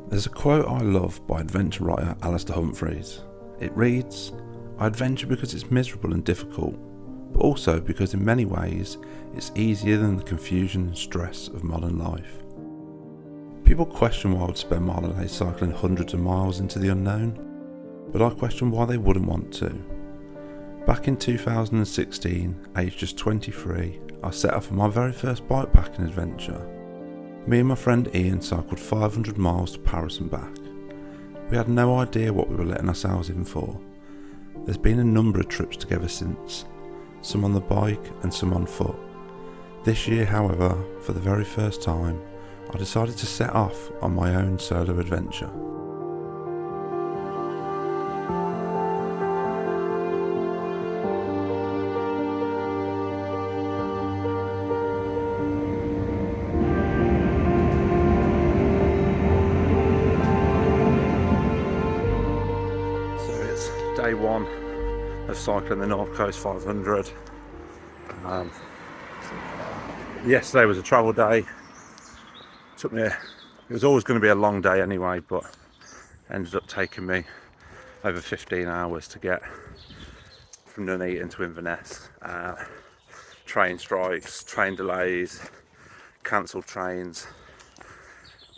There's a quote I love by adventure writer Alistair Humphreys. It reads, "I adventure because it's miserable and difficult, but also because in many ways it's easier than the confusion and stress of modern life." People question why I would spend my holidays cycling hundreds of miles into the unknown, but I question why they wouldn't want to. Back in 2016, aged just 23, I set off on my very first bikepacking adventure. Me and my friend Ian cycled 500 miles to Paris and back. We had no idea what we were letting ourselves in for. There's been a number of trips together since, some on the bike and some on foot. This year, however, for the very first time, I decided to set off on my own solo adventure. Day one of cycling the North Coast 500. Yesterday was a travel day. It was always going to be a long day anyway, but ended up taking me over 15 hours to get from Nuneaton to Inverness. Train strikes, train delays, cancelled trains.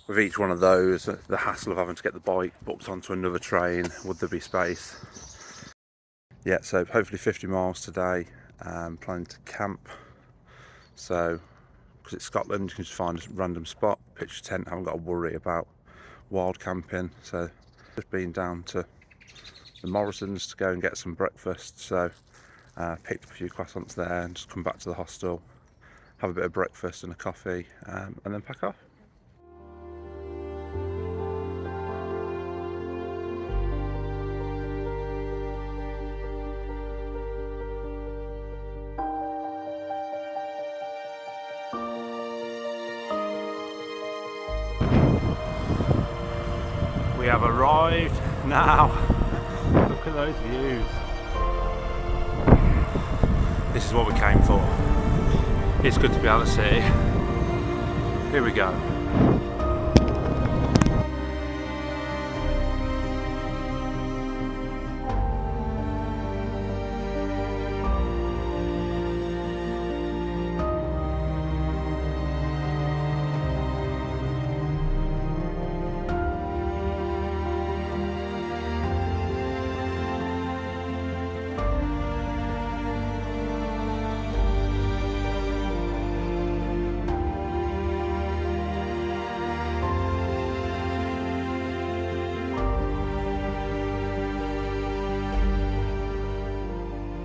With each one of those, the hassle of having to get the bike booked onto another train, would there be space? Yeah, so hopefully 50 miles today. Planning to camp. So, because it's Scotland, you can just find a random spot, pitch a tent, haven't got to worry about wild camping. So, just been down to the Morrisons to go and get some breakfast. So, picked up a few croissants there and just come back to the hostel, have a bit of breakfast and a coffee, and then pack off. We have arrived now. Look at those views. This is what we came for. It's good to be able to see. Here we go.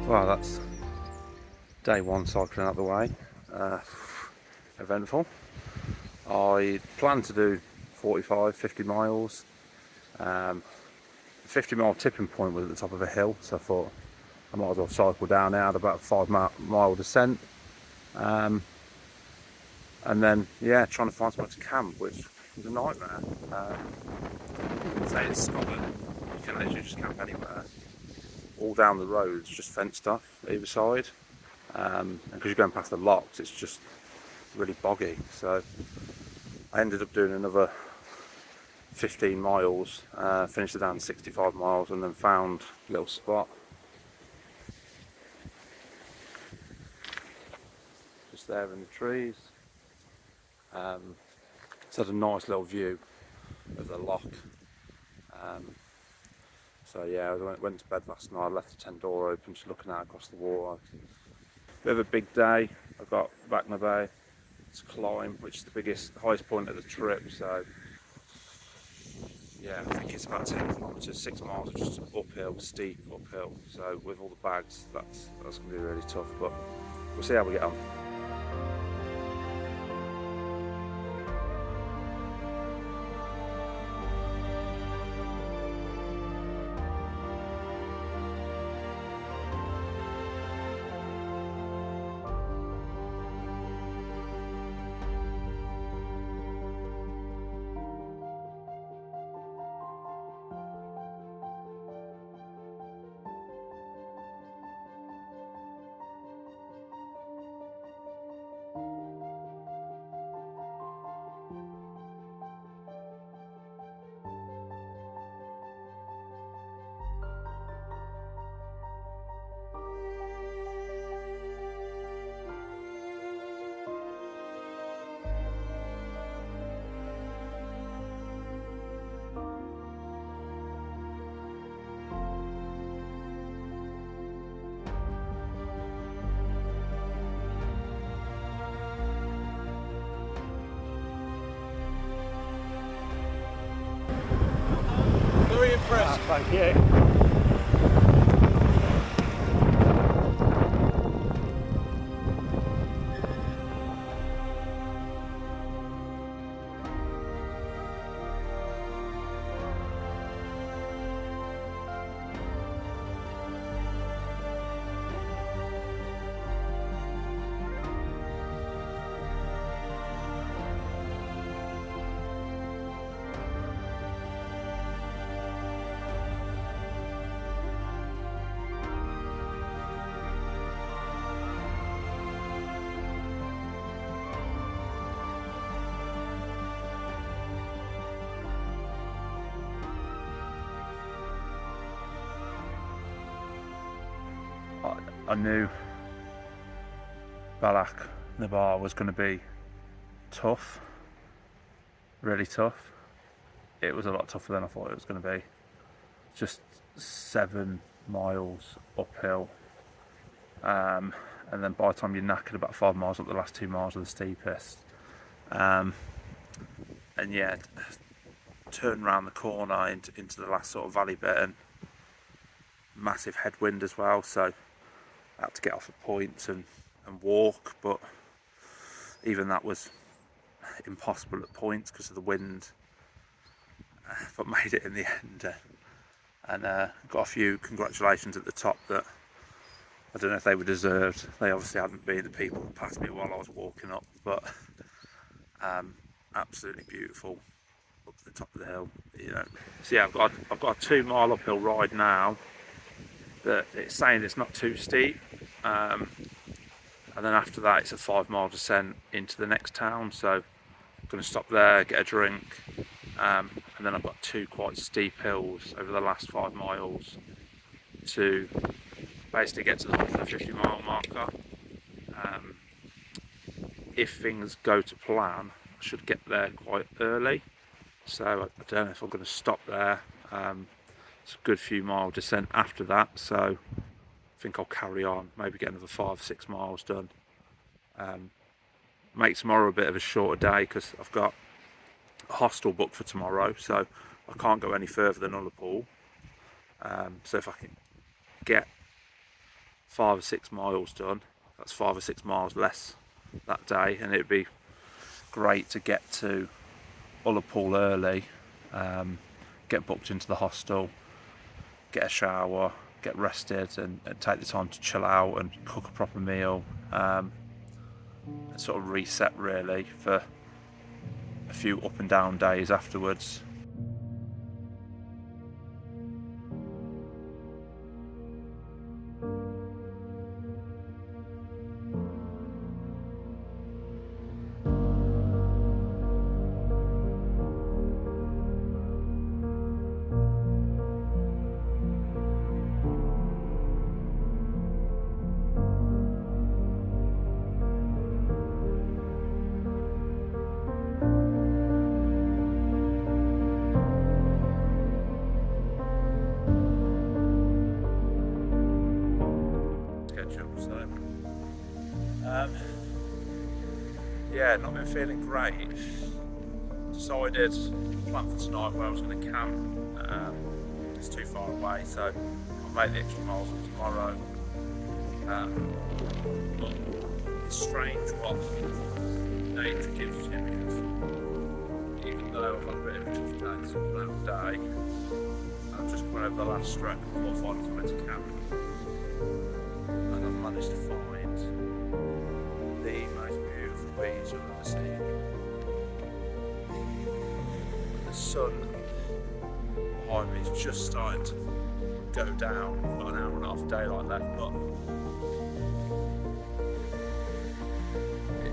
Well, that's day one cycling out the way. Eventful. I planned to do 45-50 miles. The 50-mile tipping point was at the top of a hill, so I thought I might as well cycle down there. I had about a 5-mile descent. And then, yeah, trying to find somewhere to camp, which was a nightmare. Say it's Scotland, you can literally just camp anywhere. All down the roads, just fenced off either side, and because you're going past the locks, it's just really boggy. So I ended up doing another 15 miles, finished it down 65 miles, and then found a little spot just there in the trees. It's had a nice little view of the loch. So yeah, I went to bed last night, I left the tent door open, just looking out across the water. Bit of a big day. I've got back my bay to climb, which is the highest point of the trip. So yeah, I think it's about 10 kilometres, 6 miles of just uphill, steep uphill. So with all the bags, that's going to be really tough, but we'll see how we get on. Thank you. I knew Balak Nabar was going to be tough, really tough. It was a lot tougher than I thought it was going to be. Just 7 miles uphill, and then by the time you're knackered, about 5 miles up the last 2 miles of the steepest. And yeah, turn around the corner into the last sort of valley bit, and massive headwind as well, so I had to get off at points and walk, but even that was impossible at points because of the wind, but made it in the end, and got a few congratulations at the top that I don't know if they were deserved. They obviously hadn't been the people who passed me while I was walking up, but absolutely beautiful up to the top of the hill, you know. So yeah, I've got a 2 mile uphill ride now that it's saying it's not too steep, and then after that it's a 5 mile descent into the next town, so I'm going to stop there, get a drink, and then I've got 2 quite steep hills over the last 5 miles to basically get to the 150 mile marker. If things go to plan, I should get there quite early, so I don't know if I'm going to stop there. It's a good few mile descent after that, so I think I'll carry on, maybe get another 5-6 miles done. Make tomorrow a bit of a shorter day because I've got a hostel booked for tomorrow, so I can't go any further than Ullapool. So if I can get 5 or 6 miles done, that's 5 or 6 miles less that day, and it'd be great to get to Ullapool early, get booked into the hostel, get a shower, get rested, and take the time to chill out and cook a proper meal, and sort of reset really for a few up and down days afterwards. Yeah, not been feeling great. Decided plan for tonight where I was going to camp. It's too far away, so I'll make the extra miles for tomorrow. But it's strange what nature gives you, because even though I've had a bit of a tough day, it's all that day, I've just gone over the last stretch before finding somewhere to camp, and I've managed to find the most beautiful beach I've ever seen. The sun behind me is just starting to go down. I've got an hour and a half of daylight left, but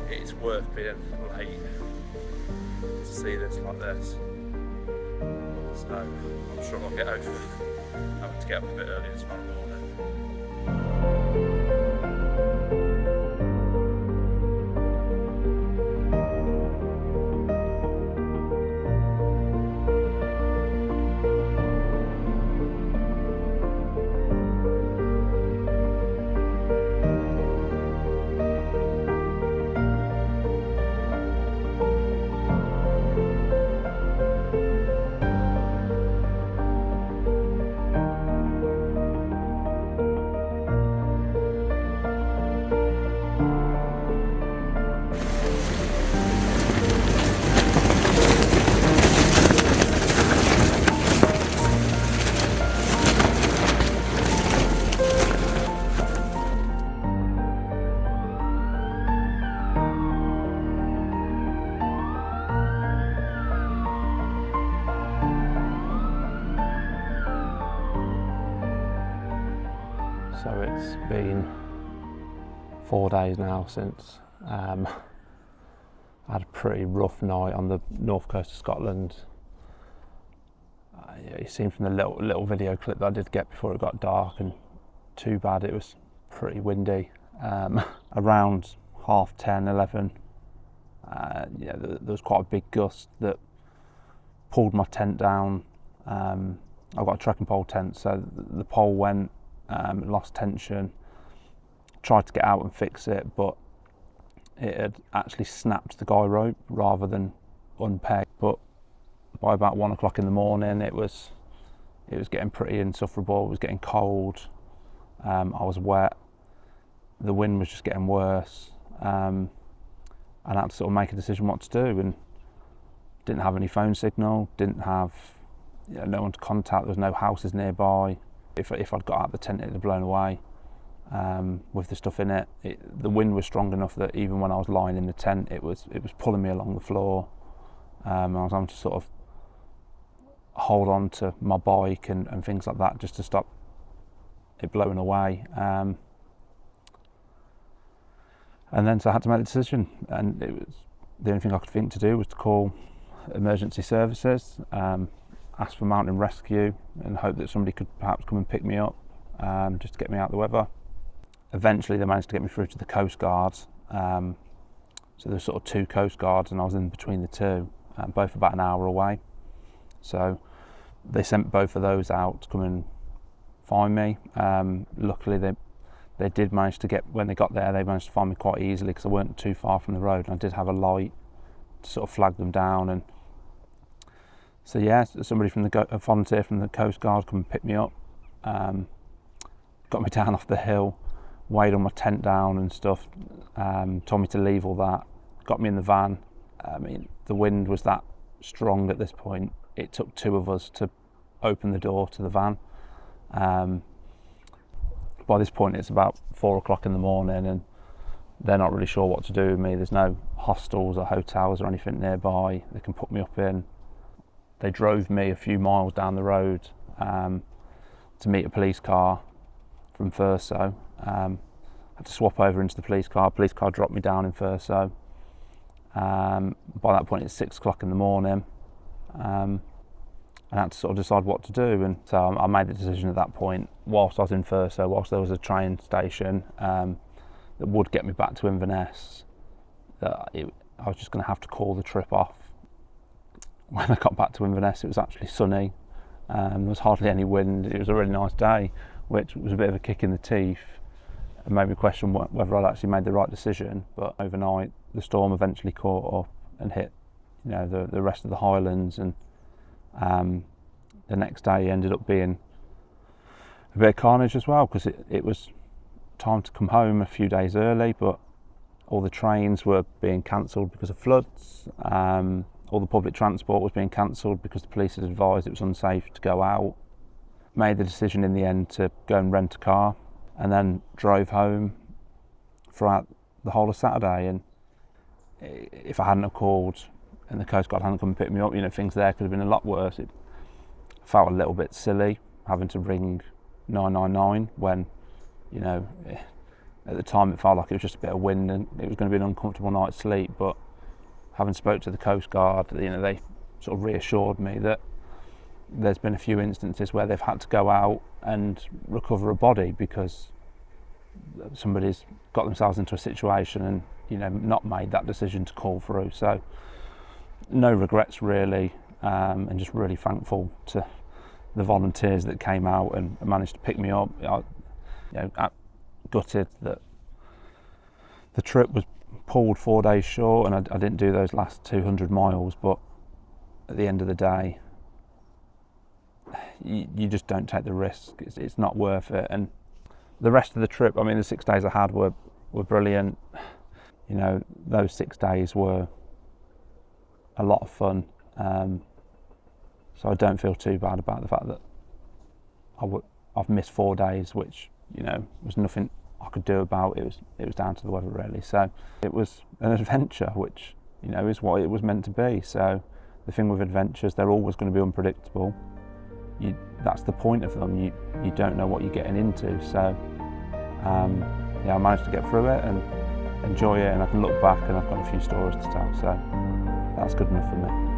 it's worth being late to see this like this. So I'm sure I'll get over having to get up a bit earlier tomorrow morning. So it's been 4 days now since I had a pretty rough night on the north coast of Scotland. You seen from the little video clip that I did get before it got dark, and too bad, it was pretty windy. Around 10:30, 11, there was quite a big gust that pulled my tent down. I've got a trekking pole tent, so the pole went, lost tension. Tried to get out and fix it, but it had actually snapped the guy rope rather than unpeg. But by about 1 o'clock in the morning, it was getting pretty insufferable. It was getting cold. I was wet. The wind was just getting worse. And I had to sort of make a decision what to do, and didn't have any phone signal, didn't have no one to contact. There was no houses nearby. If I'd got out of the tent, it'd have blown away with the stuff in it. The wind was strong enough that even when I was lying in the tent, it was pulling me along the floor. I was having to sort of hold on to my bike and things like that just to stop it blowing away. And then so I had to make the decision, and it was the only thing I could think to do was to call emergency services, ask for mountain rescue, and hope that somebody could perhaps come and pick me up, just to get me out of the weather. Eventually they managed to get me through to the Coast Guard. So there's sort of 2 Coast Guards, and I was in between the 2, both about an hour away. So they sent both of those out to come and find me. Luckily they did manage to get, when they got there, they managed to find me quite easily because I weren't too far from the road, and I did have a light to sort of flag them down. And so yeah, somebody from a volunteer from the Coast Guard come and pick me up, got me down off the hill, weighed all my tent down and stuff, told me to leave all that, got me in the van. I mean, the wind was that strong at this point, it took 2 of us to open the door to the van. By this point it's about 4 o'clock in the morning, and they're not really sure what to do with me. There's no hostels or hotels or anything nearby they can put me up in. They drove me a few miles down the road to meet a police car from Thurso. I had to swap over into the police car. Police car dropped me down in Thurso. By that point it's 6 o'clock in the morning. I had to sort of decide what to do, and so I made the decision at that point, whilst I was in Thurso, whilst there was a train station that would get me back to Inverness, that I was just going to have to call the trip off. When I got back to Inverness, it was actually sunny. There was hardly any wind. It was a really nice day, which was a bit of a kick in the teeth and made me question whether I'd actually made the right decision. But overnight, the storm eventually caught up and hit, the rest of the Highlands, and the next day ended up being a bit of carnage as well, because it was time to come home a few days early, but all the trains were being cancelled because of floods. All the public transport was being cancelled because the police had advised it was unsafe to go out. Made the decision in the end to go and rent a car, and then drove home throughout the whole of Saturday. And if I hadn't have called and the Coast Guard hadn't come and picked me up, things there could have been a lot worse. It felt a little bit silly having to ring 999 when, at the time it felt like it was just a bit of wind and it was going to be an uncomfortable night's sleep. But having spoke to the Coast Guard, they sort of reassured me that there's been a few instances where they've had to go out and recover a body because somebody's got themselves into a situation and not made that decision to call through. So no regrets really, and just really thankful to the volunteers that came out and managed to pick me up. Gutted that the trip was pulled 4 days short and I didn't do those last 200 miles, but at the end of the day you just don't take the risk. It's not worth it. And the rest of the trip, the 6 days I had were brilliant. Those 6 days were a lot of fun, so I don't feel too bad about the fact that I've missed 4 days, which was nothing I could do about. It was down to the weather really. So it was an adventure, which is what it was meant to be. So the thing with adventures, they're always going to be unpredictable. That's the point of them. You don't know what you're getting into. So yeah, I managed to get through it and enjoy it, and I can look back and I've got a few stories to tell, so that's good enough for me.